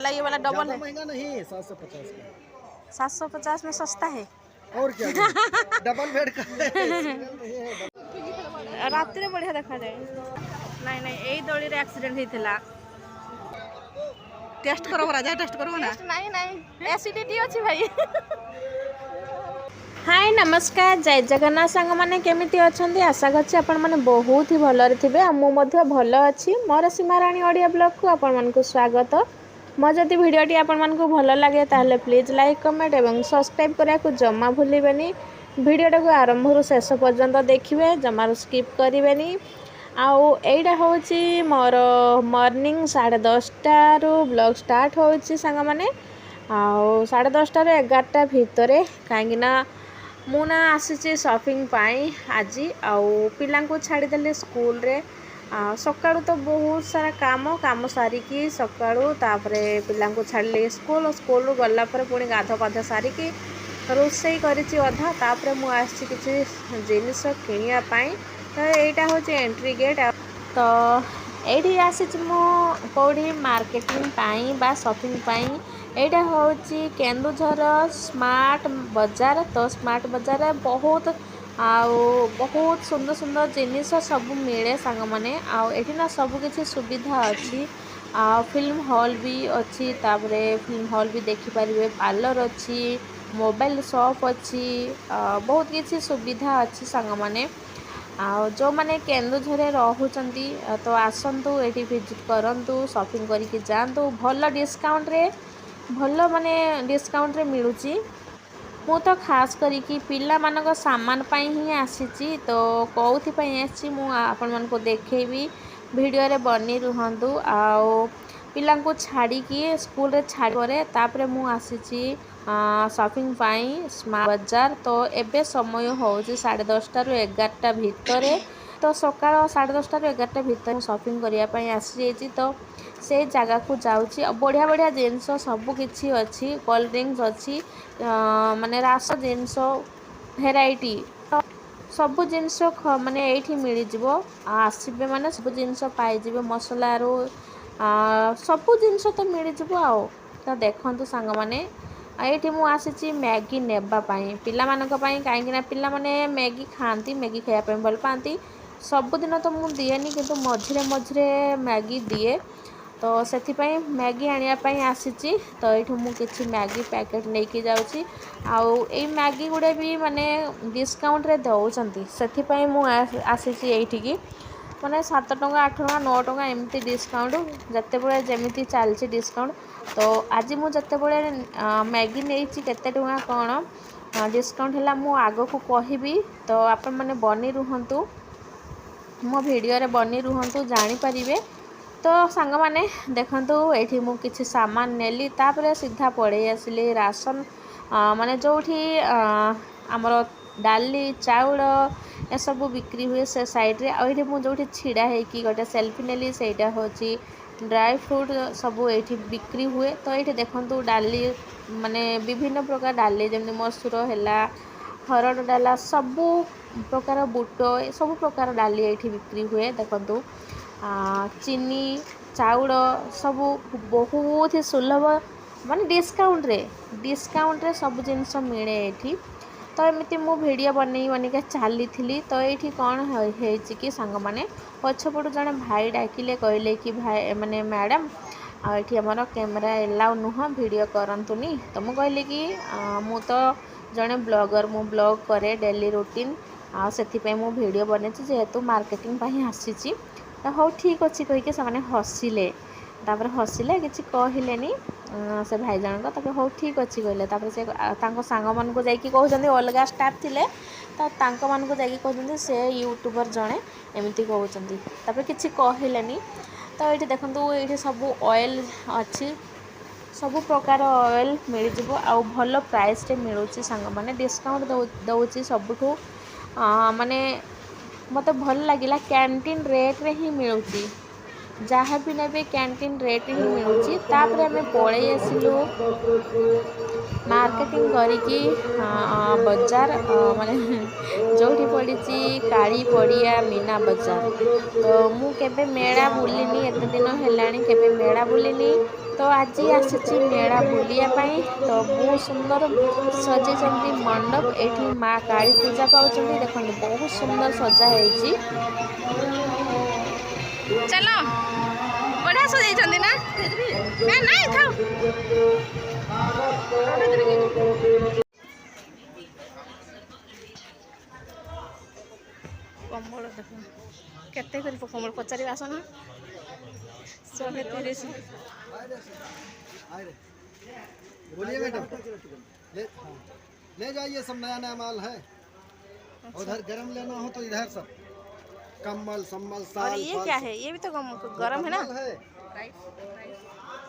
ये वाला डबल है। महंगा नहीं, 750 का। 750 में सस्ता है। और क्या डबल बेड का है, सिंगल नहीं है। रात रे बढ़िया देखा जाए। नहीं नहीं यही दौड़ी रे एक्सीडेंट होइथिला। टेस्ट करो राजा, टेस्ट करो ना। नहीं नहीं एसिडिटी अछि भाई। हाय नमस्कार, जय जगन्नाथ सांग माने केमिति अछंती। आशा करछि आपण माने बहुत ही भलरे थिबे। मु मध्य भल अछि। मोर सीमा रानी ऑडियो ब्लॉग को आपण मानकु स्वागत। मो जदि वीडियोटी आपण मानकु भल लागे ताहले प्लीज लाइक कमेंट एवं सब्सक्राइब करिया को जम्मा भूलिबेनी। वीडियोटा को आरंभ रु शेष पर्यंत देखिबे, जमारु स्किप करिवेनी। आउ एइटा होछि मोर मॉर्निंग 10:30 रु ब्लॉग स्टार्ट होछि सांग माने। आउ 10:30 रु 11टा भितरे काहेकिना मु ना आसी शॉपिंग पाई आज। आउ पिला को छाड़ीदेली स्कूल रे। सकाळु तो बहुत सारा काम सारिकी सकाळु तापरे पिला को छाड़ली स्कूल रु गला पर पुणी गाध पाध सारिकी रोसई करिछि अधा। तापरे मु आसी किछि जिनिस किनिया पाई। तो एइटा होछि एंट्री गेट। तो एठी आसी मु कोडी मार्केटिंग पाई बा शॉपिंग पाई। एटा होची केन्दुझर स्मार्ट बाजार। तो स्मार्ट बाजार बहुत बहुत सुंदर सुंदर जिनिस सब मिले सांग माने। एठी ना सब किछि सुविधा अछि। फिल्म हॉल भी अछि, तापरे फिल्म हॉल भी देखि परिबे, पार्लर अछि, मोबाइल शॉप अछि, बहुत किछि सुविधा अछि सांग माने। जो माने केन्दुझरे रहुचंती तो आसंतु एठी विजिट करंतु, शॉपिंग करिके जांतु। भल डिस्काउंट रे भल माने डिस्काउंट रे मिलुची। मु तो खास करिकी पिला मानक सामान पाई ही आसीची। तो कौथि पाई आसी मु आपन मन को देखेबी, वीडियो रे बनी रुहंतु। आउ पिला को छाड़ी की स्कूल रे छाड़ परे तापरे मु आसीची शॉपिंग पाई स्मार्ट बाजार। तो एबे समय होउची 10:30 रु 11टा भितरे। तो सकाळ 10:30 रु 11टा भितर शॉपिंग करिया पाई आसी जेची। तो से जगह को जाउची। बढ़िया बढ़िया जिनस सब किछि अछि, कोल्ड ड्रिंक्स अछि, माने रास जिनस भेराइटी सब जिनस माने एठी मिली जिवो। आसीबे माने सब जिनस पाई जिवो, मसला रो सब जिनस तो मिली जिवो। आ तो देखंतु सांग माने एठी मु आसीची मैगी नेबा पाई पिला मानक पाई। काहेकि ना पिला माने मैगी खांती, मैगी खाया पे भल पांती। सब दिन तो मु दिएनी, किंतु मझिरे मझिरे मैगी दिए। तो सेथि पई मैगी आनिया पई आसीची। तो एठु मु किछि मैगी पैकेट लेके जाउची। आउ ए मैगी गुडे भी माने डिस्काउंट रे दउचंती, सेथि पई मु आसीची एठिकी। माने 7 टंका 8 टंका 9 टंका एमती डिस्काउंट, जते बळे जेमिति चालची डिस्काउंट। तो आज मु जते बळे मैगी नेइची केते टंका कोन डिस्काउंट हला मु आगो को कहिबी। तो आपन माने बनी रुहंतु, मो वीडियो रे बनी रुहंतु, जानि परिबे। तो सांग माने देखंतु एठी मु किछि सामान नेली, तापरे सीधा पड़े आसिली राशन माने जोठी हमर डाली चाउल ए सब बिक्री हुए से साइड रे। आ एठी मु जोठी छिड़ा है कि गोटे सेल्फी नेली, सेटा होची ड्राई फ्रूट सब एठी बिक्री हुए। तो एठी देखंतु डाली माने विभिन्न प्रकार डाली, जेमि मसूर हैला, हरड़ डाला, सब प्रकार बुट, सब प्रकार डाली एठी बिक्री हुए। देखंतु चीनी चाउल सब बहुत ही सुलभ माने डिस्काउंट रे सब जिनस मिले एठी। तो एमिति मु वीडियो बनिका चली थी। तो ये कौन है कि सांग माने पछपटू जड़े भाई डाकिले, कहले कि भाई माने मैडम आठी आमर कैमेरा एलाउ नुह, वीडियो करंतुनी। तो मु कहली कि मु तो जड़े ब्लॉगर, मु ब्लॉग करे डेली रूटीन। से मु वीडियो बने जेहेतु मार्केटिंग पाई आसीची। तो हो ठीक अच्छी कहीकि से हसिले, तापर हसिले किसी कहलेनी से भाई जन को। हो ठीक अच्छी कहले। तापर से सांग मान को जाकि कहते अलग स्टाफ थिले, तो तांको मान को जाकि कहते से यूट्यूबर जड़े एमती कहते। तापर किसी कहलेनी। तो ये देखो ये सब ऑयल अच्छी, सब प्रकार ऑयल मिल जिवो। आउ भल प्राइस रे मिलूची सांग माने, डिस्काउंट दउची सबुठू। माने मते भल लगिला, कैंटीन रेट रे ही मिलूची, जहाँ भी नेबे कैंटीन रेट ही मिलूची। तापर हमें पड़े आसिलु मार्केटिंग करिकी बाजार माने जोठी पड़ी काली पड़िया मीना बाजार। तो मु केबे मेला बुलिनी, एते दिन हेलाणी केबे मेला बुलिनी। तो आज आसी मेला बुलिया तो बहुत सुंदर सजाई मंडप ये माँ काली पूजा पाँच देखो बहुत सुंदर सजा है। चलो बढ़िया सजाई ना नहीं था कम्बल देख केते कम्बल पचार आसन 130। बोलिए मैडम, ले जाइए, सब नया नया माल है। उधर गरम लेना हो तो इधर सब कम्बल सम्बल और साल ये क्या है? ये भी तो गरम है ना? है।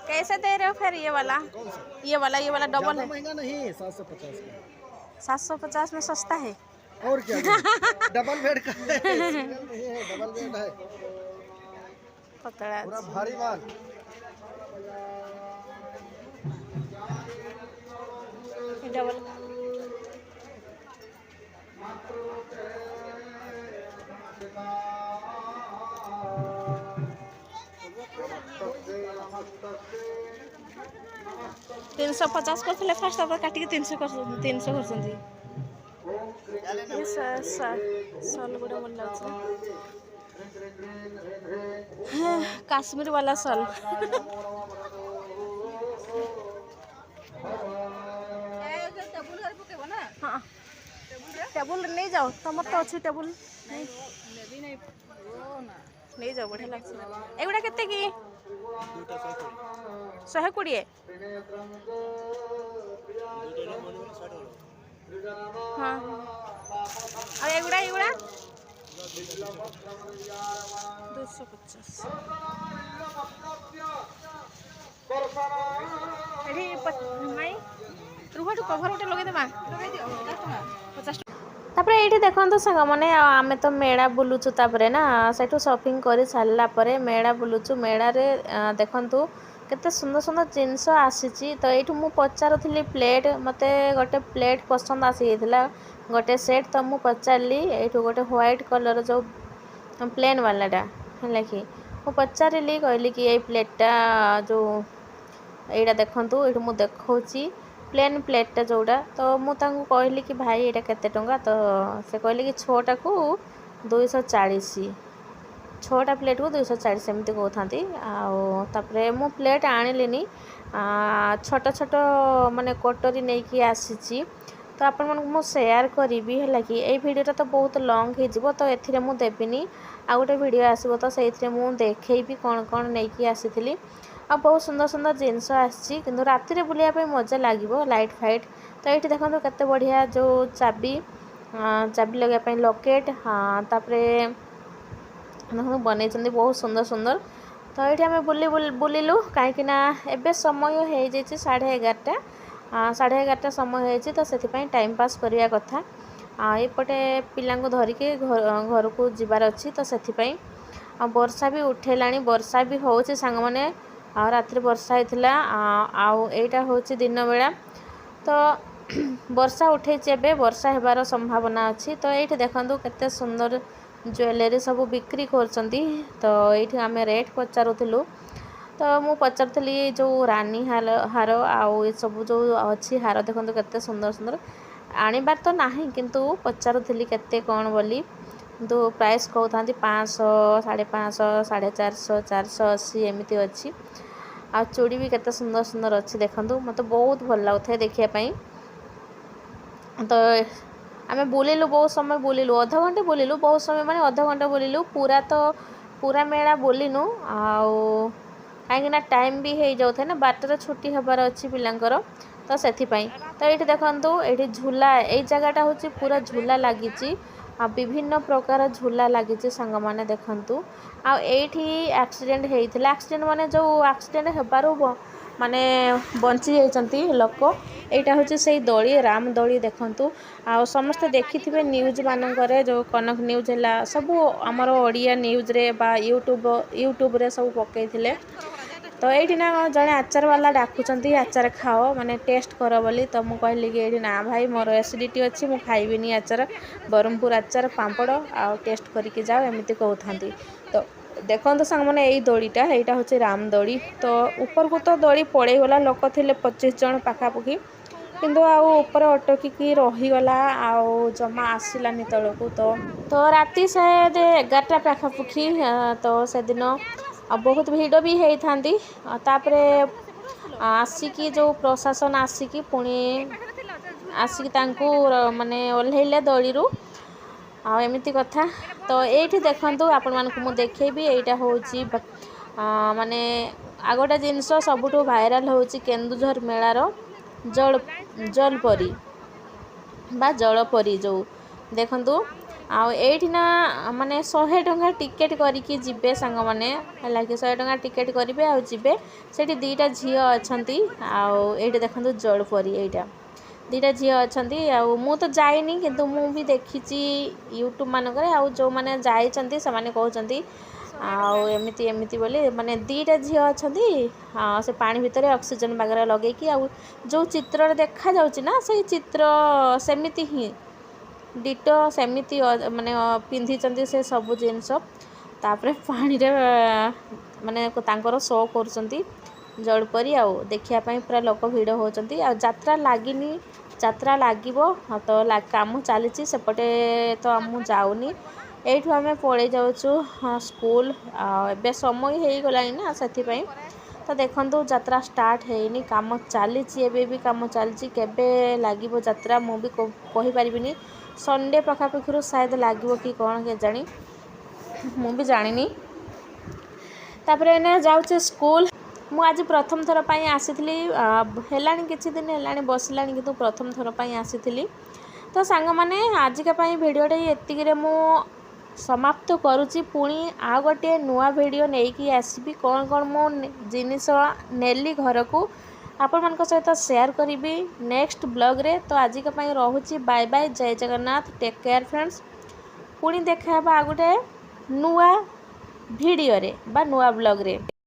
कैसे दे रहे हो फिर ये वाला? कौन सा? ये वाला डबल है। महंगा नहीं, 750 का। 750 में सस्ता है। और क्या डबल बेड का है, सिंगल नहीं है, डबल बेड है, पतला पूरा भारी माल। डबल तीन 350 करते फास्ट काटिक 300 कर 300 कर सल गुड़ा मन लगे काश्मीर वाला सल। हाँ टेबुल नहीं जाओ तुम तो अच्छी टेबुल नहीं जाओ बढ़िया लगे। एगुड़ा केते की 120 हाँ और एगुड़ा 250 रुहटू कभर गोटे लगे देवा 50। तापर ये देखो सांग मैंने आम तो मेला बुलुचु ना से शॉपिंग कर सारापर मेला बुलुचु मेला देखु केते सुंदर सुंदर जिनस आसी। तो ये मुझे पचारूली प्लेट मते गोटे प्लेट पसंद आसी गोटे सेट तो मुझे पचारि ये गोटे व्हाइट कलर जो प्लेन वालाटा है कि मुझे पचारि कहली कि ये प्लेटा जो यहाँ देखूँ ये मुझे देखी प्लेन प्लेटा जोड़ा तो मुझे कहली कि भाई ये केते टंका तो से कहले कि 6टा को 240 6टा प्लेट को 240 एमती कहते आउे मु प्लेट आनिलिनी छोट छोट माने कटोरी नहीं कि आसी। तो आपण मन शेयर करी है कि ये वीडियोटा तो बहुत लॉन्ग हो तो ए मु देविनी आ गोटे वीडियो आसो तो से मुझे देखी कौन कौन नहीं कि आसी आ बहुत सुंदर सुंदर जिनस आसी किंतु राति रे बुलिया मजा लगे लाइट फाइट। तो ये देखो केते बढ़िया जो चाबी चाबी लगे लकेट हाँ तापरे बन बहुत सुंदर सुंदर। तो ये आम बुलिलु कहीं एबे समय हो जाए 11:30 11:30 समय हो तो से टाइम पास करने कथा एपटे पिला धरिकी घर को जीवार अच्छी तो से वर्षा भी उठेला वर्षा भी हो सांग मैंने रात्रि वर्षा होता आईटा हूँ दिन बेला तो वर्षा उठे वर्षा होबार संभावना अच्छी। तो ये देखो केते सुंदर ज्वेलरी सब बिक्री करछंती। तो ये आम रेट पचारूलु तो मु पचारूली जो रानी हार आउ ये सब जो अच्छी हार देखो केते सुंदर सुंदर आनिबार तो नहीं किंतु पचारूली केते कौन बोली तो प्राइस कहते 500 550 450 480 एमती अच्छी आ चूड़ी भी केते सुंदर सुंदर अच्छी देखो मत बहुत भल लगे देखापी। तो आम बुलिलु बहुत समय बुलिलु अध घंटे बुलिलु बहुत समय माने अध घंटे बुलिलु पूरा तो पूरा मेला बुलिनु कहीं टाइम भी हो जाए ना 12 छुट्टी हबार अच्छी पिलांकर तो से तो ये देखो ये झूला ये जगहटा हूँ पूरा झूला लगी विभिन्न प्रकार झूला लगी सांग मैंने देखु आठी एक्सीडेंट होता एक्सीडेंट माने जो एक्सीडेंट होबार माने बंची जाती लोक यहाँ हूँ से दली राम दली देखु आ समस्ते देखी न्यूज मानक जो कनक न्यूज है सब आमर ओडिया न्यूज रे बा यूट्यूब रे सब पकईले। तो ये ना जड़े आचार वाला डाकुंट आचार खाओ माने टेस्ट कर बोली तो मुझे कहली कि ये ना भाई मोर एसिडिटी अच्छी मुझे खाइबिनी आचार ब्रह्मपुर आचार पांपड़ आ टेस्ट करके जाओ एमती कहते। तो देखो सांग मैंने यही दोलीटा यहाँ हूँ राम दोली। तो ऊपर को तो दोली पड़ेगला लोक थे 25 जन पाखापाखि किंतु आउपर अटकिकी रहीगला जमा आसलानी तलक। तो राति शायद 11टा पाखापाखि तो से दिन बहुत भिड़ भी होती तापरे आसिकी जो प्रशासन आसिकी पुणी आसिकी माने ओह्लैले दोली एमती कथा। तो ये देखु आपण मानक मु देखेबी एटा होची माने आगोटा जिनस सबुठ भाइराल होची केन्दुझर मेलार जलपरी बा जलपरी जो देखंतु आठी ना माने 100 टंका टिकेट करिकी जिबे सांग माने हला कि 100 टंका टिकेट करिवे आ जिबे सेठी 2टा झियो अछंती एठी देखंतु जलपरी एटा 2टा झियो अछंती मु तो जाइनी किंतु मु भी देखिची यूट्यूब मानकरे जो माने जाइचंती से माने कहउचंती एमती एमती बोली माने 2टा झियो अछंती से पानी भितर ऑक्सीजन बागरा लगे कि जो चित्र देखा जाउची ना से चित्र सेमिति ही डिटो सेमिति माने पिंधिचंती से सब जिनस तापरे पानी रे माने तांकर शो करचंती जलपरी देखिया पई पूरा लोक भिड़ होचंती यात्रा लागिनी यात्रा लागिबो तो काम चलीची सेपटे तो आमु जाउनी एठू आमे पळे जाउछु स्कूल एबे समय हेई गलानी ना सेति पई। तो देखंतु यात्रा स्टार्ट हेनी काम चलीची एबे भी काम चलीची केबे लागिबो यात्रा मु भी कहि परिबिनी संडे पाखापाखिरु शायद लागिबो कि कोन के जानी मु भी जानिनी। तापरे एने जाउछु स्कूल मु आज प्रथम थर पई आसीथिली हेलानी किछि दिन हेलानी बसलानी किंतु प्रथम थर पई आसीथिली। तो सांग माने आजिका पई भिडियोटे एतिकिरे मु समाप्त करुची पुणी आ गोटे नुआ भिडियो नेकी आसीबी कौन कौन मो जिनिस नेली घर को आपण मान सहित शेयर करी नेक्स्ट ब्लॉग रे। तो आजिका पई रहुची बाय बाय जय जगन्नाथ टेक केयर फ्रेंड्स पुणी देखा आ गोटे नुआ भिडियो रे बा नुआ ब्लॉग रे।